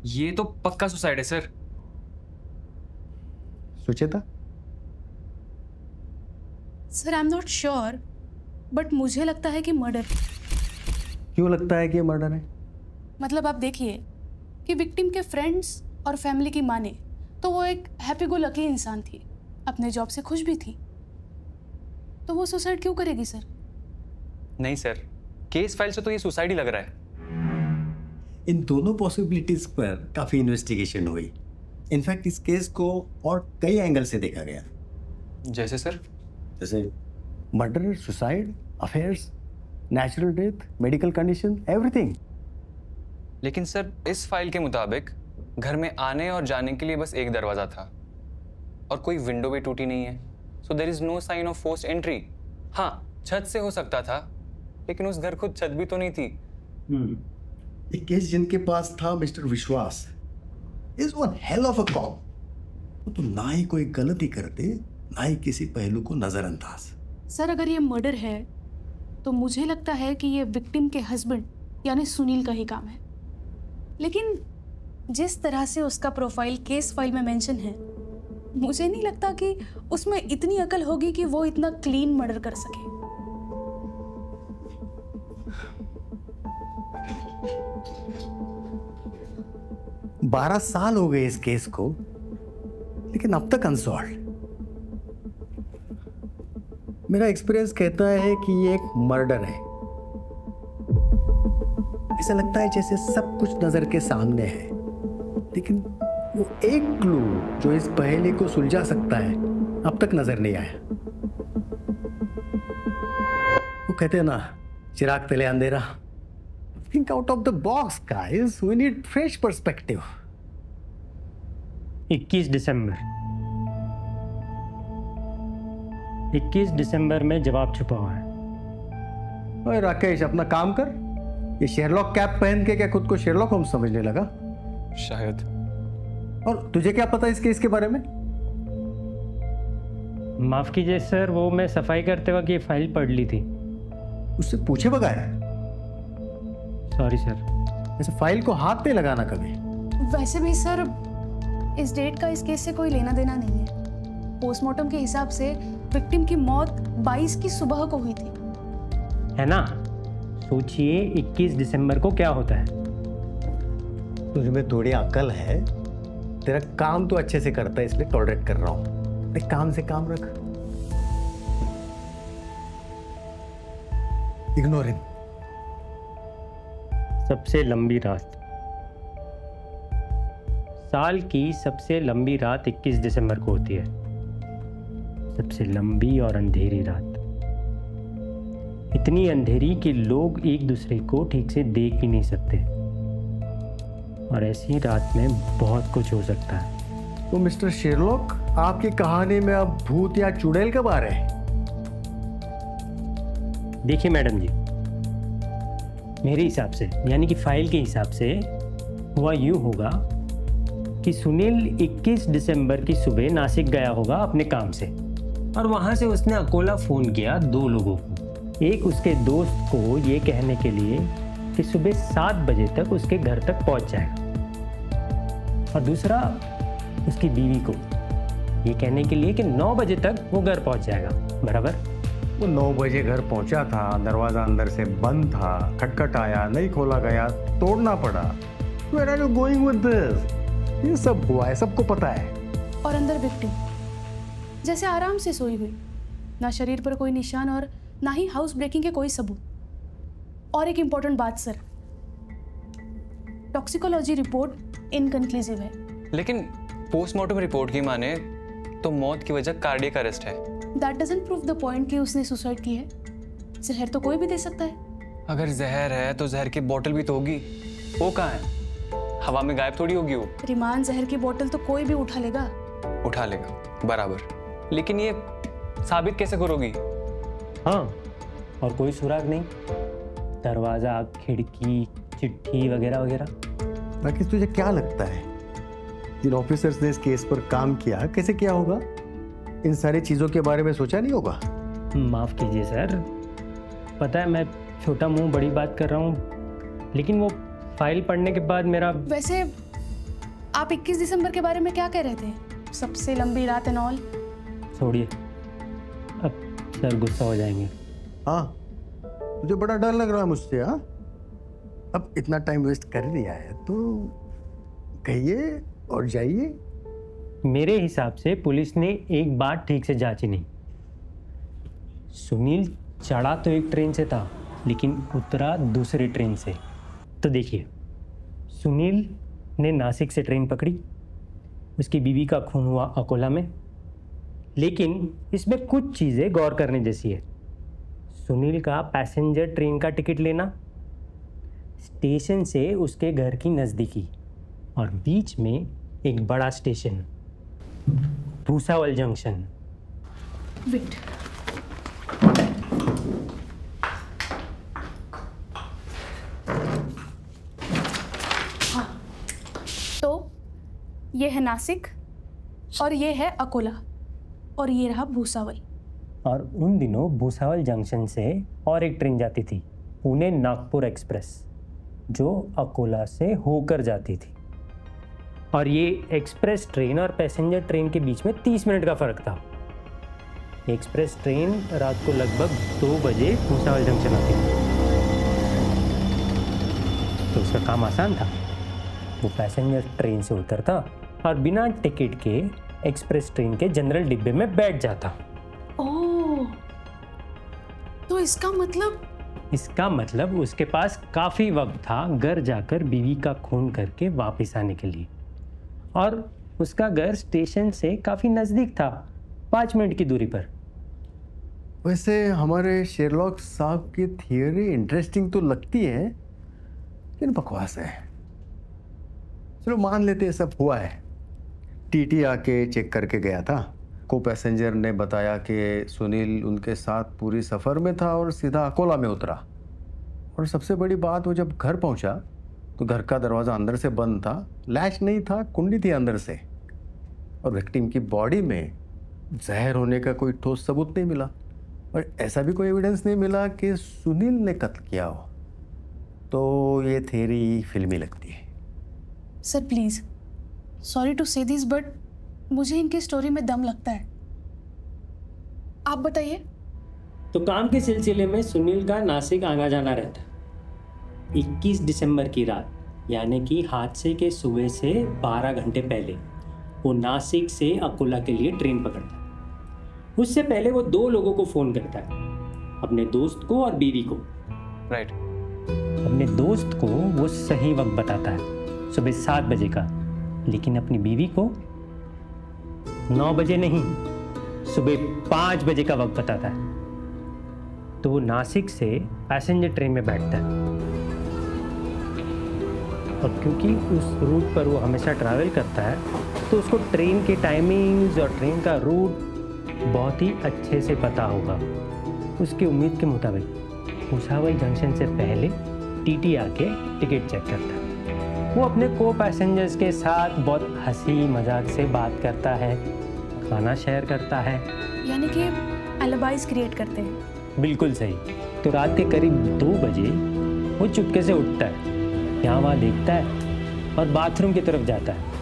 ये तो पक्का सुसाइड है sir. Sucheta? Sir I am not sure, but मुझे लगता है कि मर्डर। क्यों लगता है कि मर्डर है? मतलब आप देखिए कि विक्टिम के फ्रेंड्स और फैमिली की माने तो वो एक हैप्पी गो लकी इंसान थी, अपने जॉब से खुश भी थी, तो वो सुसाइड क्यों करेगी सर? नहीं सर, केस फाइल से तो ये सुसाइड ही लग रहा है। इन दोनों पॉसिबिलिटीज पर काफी इन्वेस्टिगेशन हुई। इनफैक्ट इस केस को और कई एंगल से देखा गया। जैसे सर? जैसे murder, suicide, affairs, natural death, medical condition, everything. लेकिन सर इस फाइल के मुताबिक घर में आने और जाने के लिए बस एक दरवाजा था और कोई विंडो भी टूटी नहीं है, so there is no sign of forced entry. हाँ, छत से हो सकता था, लेकिन उस घर खुद छत भी तो नहीं थी। एक केस जिनके पास था मिस्टर विश्वास is one hell of a cop. तो ना ही कोई गलती करते, ना ही किसी पहलू को नजरअंदाज। सर अगर ये मर्डर है तो मुझे लगता है कि ये विक्टिम के हस्बैंड यानी सुनील का ही काम है। लेकिन जिस तरह से उसका प्रोफाइल केस फाइल में मेंशन है, मुझे नहीं लगता कि उसमें इतनी अकल होगी कि वो इतना क्लीन मर्डर कर सके। 12 साल हो गए इस केस को, लेकिन अब तक अनसॉल्व। मेरा एक्सपीरियंस कहता है कि ये एक मर्डर है। ऐसा लगता है जैसे सब कुछ नजर के सामने है, लेकिन वो एक क्लू जो इस पहेली को सुलझा सकता है अब तक नजर नहीं आया। वो कहते हैं ना, चिराग तले अंधेरा। Think out of the box, guys. We need fresh perspective. 21 दिसंबर में जवाब छुपा हुआ है। ओए राकेश, अपना काम कर। ये शेरलॉक कैप पहन के क्या खुद को शेरलॉक होम्स समझने लगा? शायद। और तुझे क्या पता इस केस के बारे में? माफ कीजिए सर, वो मैं सफाई करते वक्त ये फाइल पढ़ ली थी। उससे पूछे बगैर? Sorry sir. ऐसे फाइल को हाथ नहीं लगाना कभी। वैसे भी सर इस डेट का इस केस से कोई लेना देना नहीं है। पोस्टमार्टम के हिसाब से विक्टिम की मौत 22 की सुबह को हुई थी, है ना? सोचिए 21 दिसंबर को क्या होता है। तुझमें थोड़ी अकल है, तेरा काम तो अच्छे से करता है इसलिए टॉलरेट कर रहा हूं। एक काम से काम रख। Ignore him. सबसे लंबी रात, साल की सबसे लंबी रात 21 दिसंबर को होती है। सबसे लंबी और अंधेरी रात, इतनी अंधेरी कि लोग एक दूसरे को ठीक से देख भी नहीं सकते। और ऐसी रात में बहुत कुछ हो सकता है। तो मिस्टर शेरलॉक, आपकी कहानी में अब भूत या चुड़ैल कब आ रहे हैं? देखिए मैडम जी, मेरे हिसाब से यानी कि फाइल के हिसाब से हुआ यूं होगा कि सुनील 21 दिसंबर की सुबह नासिक गया होगा अपने काम से, और वहां से उसने अकोला फोन किया 2 लोगों को। एक उसके दोस्त को ये कहने के लिए कि सुबह 7 बजे तक उसके घर तक पहुंच जाएगा, और दूसरा उसकी बीवी को ये कहने के लिए कि 9 बजे तक वो घर पहुंच जाएगा। बराबर? वो 9 बजे घर पहुंचा था, दरवाजा अंदर से बंद था, खटखट आया, नहीं खोला गया, तोड़ना पड़ा। Where are you going with this? ये सब हुआ है, सबको पता है। और अंदर विक्टिम जैसे आराम से सोई हुई, ना शरीर पर कोई निशान और ना ही हाउस ब्रेकिंग के कोई सबूत। और एक इंपॉर्टेंट बात सर, टॉक्सिकोलॉजी रिपोर्ट इनकंक्लूसिव है। लेकिन पोस्टमार्टम रिपोर्ट की माने तो मौत की वजह कार्डियक अरेस्ट है। That doesn't prove the point कि उसने सुसाइड की है। जहर तो कोई भी दे सकता है। अगर जहर है तो जहर की बोतल भी तो होगी। वो कहाँ है? हवा में गायब थोड़ी होगी वो। रिमान जहर की बोतल तो कोई भी उठा लेगा। उठा लेगा, बराबर, लेकिन ये साबित कैसे करोगी? हाँ, और कोई सुराग नहीं, दरवाजा, खिड़की, चिट्ठी वगैरह वगैरह। बाकी तुझे क्या लगता है जिन ऑफिसर्स ने इस केस पर काम किया, कैसे किया होगा? इन सारी चीजों के बारे में सोचा नहीं होगा? माफ कीजिए सर, पता है मैं छोटा मुंह बड़ी बात कर रहा हूँ, लेकिन वो फाइल पढ़ने के बाद मेरा। वैसे आप 21 दिसंबर के बारे में क्या कह रहे थे? सबसे लंबी रात एंड ऑल। छोड़िए, अब सर गुस्सा हो जाएंगे। हाँ, मुझे बड़ा डर लग रहा है मुझसे। हाँ, अब इतना टाइम वेस्ट कर दिया है तो कहिए और जाइए। मेरे हिसाब से पुलिस ने एक बात ठीक से जांची नहीं। सुनील चढ़ा तो एक ट्रेन से था, लेकिन उतरा दूसरी ट्रेन से। तो देखिए, सुनील ने नासिक से ट्रेन पकड़ी, उसकी बीवी का खून हुआ अकोला में। लेकिन इसमें कुछ चीज़ें गौर करने जैसी है। सुनील का पैसेंजर ट्रेन का टिकट लेना, स्टेशन से उसके घर की नज़दीकी, और बीच में एक बड़ा स्टेशन, भूसावल जंक्शन। वेट, हाँ, तो ये है नासिक और ये है अकोला और ये रहा भूसावल। और उन दिनों भूसावल जंक्शन से और एक ट्रेन जाती थी, पुणे नागपुर एक्सप्रेस, जो अकोला से होकर जाती थी। और ये एक्सप्रेस ट्रेन और पैसेंजर ट्रेन के बीच में 30 मिनट का फ़र्क था। एक्सप्रेस ट्रेन रात को लगभग 2 बजे भूसावल जंक्शन आती थी। तो उसका काम आसान था। वो पैसेंजर ट्रेन से उतरता और बिना टिकट के एक्सप्रेस ट्रेन के जनरल डिब्बे में बैठ जाता। ओह, तो इसका मतलब उसके पास काफ़ी वक्त था घर जाकर बीवी का खून करके वापस आने के लिए। और उसका घर स्टेशन से काफ़ी नज़दीक था, 5 मिनट की दूरी पर। वैसे हमारे शेरलॉक साहब की थियोरी इंटरेस्टिंग तो लगती है, लेकिन बकवास है। चलो मान लेते हैं सब हुआ है। टीटी आके चेक करके गया था। को पैसेंजर ने बताया कि सुनील उनके साथ पूरी सफ़र में था और सीधा अकोला में उतरा। और सबसे बड़ी बात, वो जब घर पहुंचा तो घर का दरवाज़ा अंदर से बंद था, लैच नहीं था, कुंडी थी अंदर से। और विक्टिम की बॉडी में जहर होने का कोई ठोस सबूत नहीं मिला, और ऐसा भी कोई एविडेंस नहीं मिला कि सुनील ने कत्ल किया हो। तो ये थ्योरी फिल्मी लगती है। सर प्लीज, सॉरी टू से दिस बट मुझे इनकी स्टोरी में दम लगता है। आप बताइए। तो काम के सिलसिले में सुनील का नासिक आना जाना रहता। 21 दिसंबर की रात, यानी कि हादसे के सुबह से 12 घंटे पहले, वो नासिक से अकोला के लिए ट्रेन पकड़ता है। उससे पहले वो 2 लोगों को फ़ोन करता है, अपने दोस्त को और बीवी को। राइट। अपने दोस्त को वो सही वक्त बताता है, सुबह 7 बजे का, लेकिन अपनी बीवी को 9 बजे नहीं, सुबह 5 बजे का वक्त बताता है। तो वो नासिक से पैसेंजर ट्रेन में बैठता है, और क्योंकि उस रूट पर वो हमेशा ट्रैवल करता है तो उसको ट्रेन के टाइमिंग्स और ट्रेन का रूट बहुत ही अच्छे से पता होगा। उसकी उम्मीद के मुताबिक भूसावल जंक्शन से पहले टीटी आके टिकट चेक करता है। वो अपने को पैसेंजर्स के साथ बहुत हंसी मजाक से बात करता है, खाना शेयर करता है, यानी कि एलिबाइज क्रिएट करते हैं। बिल्कुल सही। तो रात के करीब 2 बजे वो चुपके से उठता है, यहाँ वहाँ देखता है और बाथरूम की तरफ जाता है।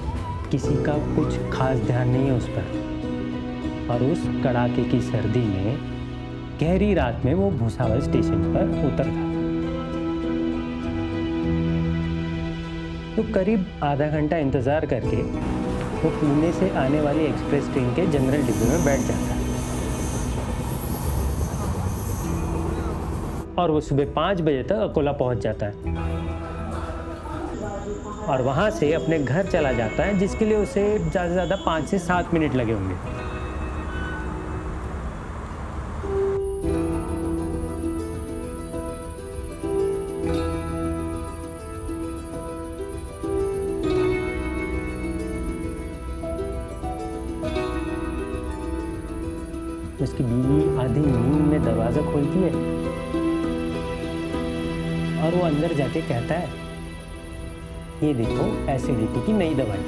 किसी का कुछ खास ध्यान नहीं है उस पर। और उस कड़ाके की सर्दी में, गहरी रात में वो भूसावल स्टेशन पर उतरता। तो करीब आधा घंटा इंतज़ार करके वो पुणे से आने वाली एक्सप्रेस ट्रेन के जनरल डिब्बे में बैठ जाता है। और वो सुबह 5 बजे तक अकोला पहुंच जाता है, और वहाँ से अपने घर चला जाता है, जिसके लिए उसे ज़्यादा से ज़्यादा 5 से 7 मिनट लगे होंगे। उसकी बीवी आधी नींद में दरवाज़ा खोलती है और वो अंदर जाके कहता है, ये देखो एसिडिटी की नई दवाई,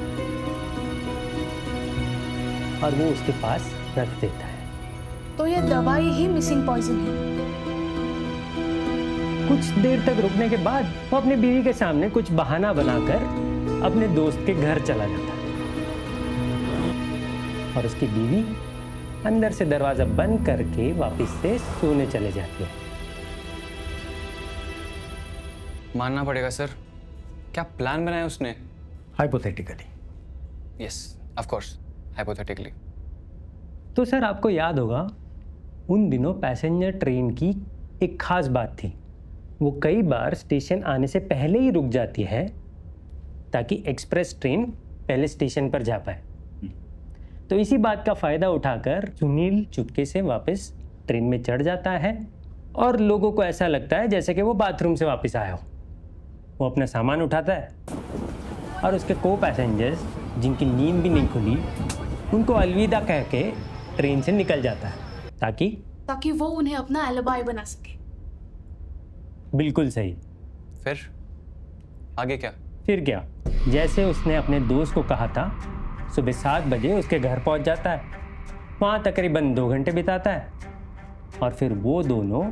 और वो उसके पास रख देता है। तो ये दवाई ही मिसिंग पॉइजन है। कुछ देर तक रुकने के बाद वो अपनी बीवी के सामने कुछ बहाना बनाकर अपने दोस्त के घर चला जाता है और उसकी बीवी अंदर से दरवाजा बंद करके वापस से सोने चले जाती है। मानना पड़ेगा सर, क्या प्लान बनाया उसने? Hypothetically. Yes, of course, hypothetically. तो सर आपको याद होगा उन दिनों पैसेंजर ट्रेन की एक खास बात थी, वो कई बार स्टेशन आने से पहले ही रुक जाती है ताकि एक्सप्रेस ट्रेन पहले स्टेशन पर जा पाए। तो इसी बात का फ़ायदा उठाकर सुनील चुपके से वापस ट्रेन में चढ़ जाता है और लोगों को ऐसा लगता है जैसे कि वो बाथरूम से वापस आया हो। वो अपना सामान उठाता है और उसके को पैसेंजर्स जिनकी नींद भी नहीं खुली उनको अलविदा कह के ट्रेन से निकल जाता है ताकि वो उन्हें अपना एलिबाई बना सके। बिल्कुल सही। फिर आगे क्या? फिर क्या, जैसे उसने अपने दोस्त को कहा था, सुबह 7 बजे उसके घर पहुंच जाता है, वहाँ तकरीबन 2 घंटे बिताता है और फिर वो दोनों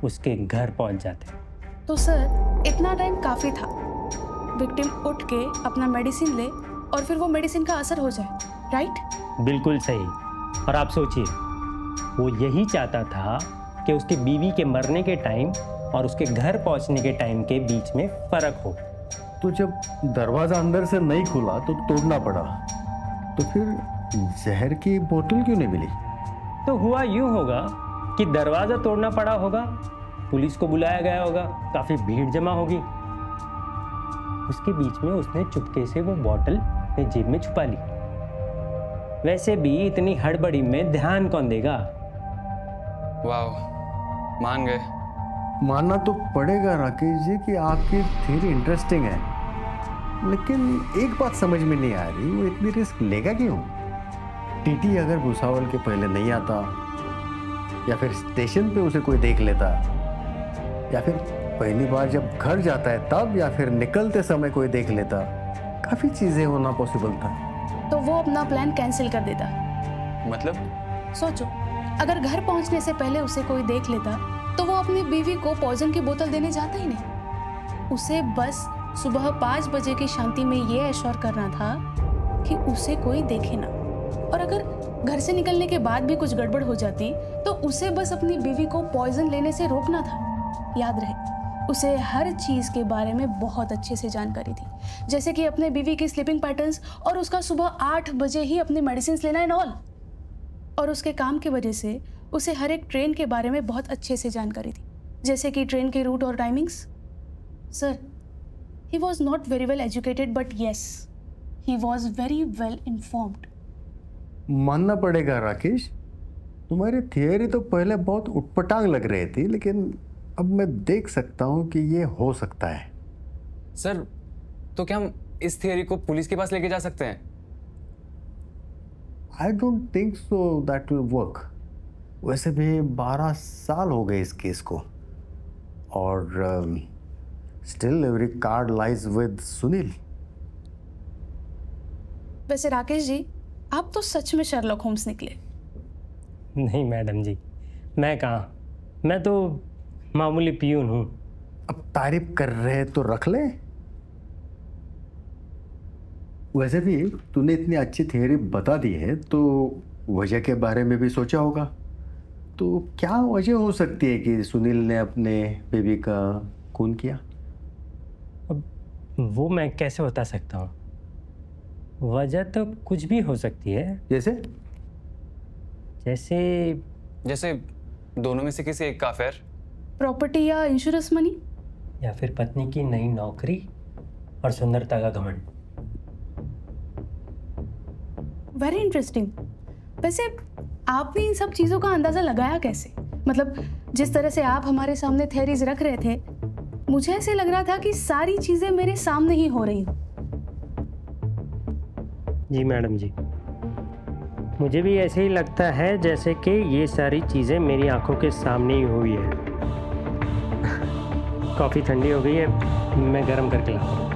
उसके घर पहुंच जाते हैं। तो सर इतना टाइम काफ़ी था, विक्टिम उठ के अपना मेडिसिन ले और फिर वो मेडिसिन का असर हो जाए, राइट? बिल्कुल सही। और आप सोचिए, वो यही चाहता था कि उसकी बीवी के मरने के टाइम और उसके घर पहुंचने के टाइम के बीच में फ़र्क हो। तो जब दरवाजा अंदर से नहीं खुला तो तोड़ना पड़ा, तो फिर जहर की बोतल क्यों नहीं मिली? तो हुआ यूं होगा कि दरवाज़ा तोड़ना पड़ा होगा, पुलिस को बुलाया गया होगा, काफ़ी भीड़ जमा होगी, उसके बीच में उसने चुपके से वो बोतल अपने जेब में छुपा ली। वैसे भी इतनी हड़बड़ी में ध्यान कौन देगा? वाह, मान गए। मानना तो पड़ेगा राकेश जी कि आपकी थ्योरी इंटरेस्टिंग है, लेकिन एक बात समझ में नहीं आ रही, वो इतनी रिस्क लेगा क्यों? टीटी अगर भुसावल के पहले नहीं आता, या फिर स्टेशन पे उसे कोई देख लेता, या फिर पहली बार जब घर जाता है तब, या फिर निकलते समय कोई देख लेता, काफी चीजें होना पॉसिबल था। तो वो अपना प्लान कैंसिल कर देता। मतलब? सोचो, अगर घर पहुंचने से पहले उसे कोई देख लेता तो वो अपनी बीवी को पॉइजन की बोतल देने जाता ही नहीं। उसे बस सुबह 5 बजे की शांति में ये एश्योर करना था कि उसे कोई देखे ना, और अगर घर से निकलने के बाद भी कुछ गड़बड़ हो जाती तो उसे बस अपनी बीवी को पॉइजन लेने से रोकना था। याद रहे, उसे हर चीज़ के बारे में बहुत अच्छे से जानकारी थी, जैसे कि अपने बीवी की स्लीपिंग पैटर्न्स और उसका सुबह 8 बजे ही अपनी मेडिसिन लेना एंड ऑल। और उसके काम की वजह से उसे हर एक ट्रेन के बारे में बहुत अच्छे से जानकारी थी, जैसे कि ट्रेन के रूट और timings. Sir, he was not very well educated, but yes, he was very well informed. मानना पड़ेगा राकेश, तुम्हारी थियरी तो पहले बहुत उटपटांग लग रही थी, लेकिन अब मैं देख सकता हूँ कि ये हो सकता है। सर, तो क्या हम इस थियरी को पुलिस के पास लेके जा सकते हैं? I don't think so that will work. वैसे भी 12 साल हो गए इस केस को, और still every card lies with Sunil. वैसे राकेश जी, आप तो सच में शर्लॉक होम्स निकले। नहीं मैडम जी, मैं कहाँ, मैं तो मामूली पियून हूँ। अब तारीफ कर रहे तो रख ले। वैसे भी तूने इतनी अच्छी थियरी बता दी है तो वजह के बारे में भी सोचा होगा। तो क्या वजह हो सकती है कि सुनील ने अपने बेबी का खून किया? अब वो मैं कैसे बता सकता हूँ, वजह तो कुछ भी हो सकती है। जैसे जैसे दोनों में से किसी एक का अफेयर, प्रॉपर्टी या इंश्योरेंस मनी, या फिर पत्नी की नई नौकरी और सुंदरता का घमंड। Very interesting. वैसे आपने इन सब चीज़ों का अंदाज़ा लगाया कैसे? मतलब जिस तरह से आप हमारे सामने थ्योरीज रख रहे थे, मुझे ऐसे लग रहा था कि सारी चीज़ें मेरे सामने ही हो रही हैं। जी मैडम जी, मुझे भी ऐसे ही लगता है जैसे कि ये सारी चीज़ें मेरी आंखों के सामने ही हुई है। कॉफ़ी ठंडी हो गई है, मैं गर्म करके लाता हूँ।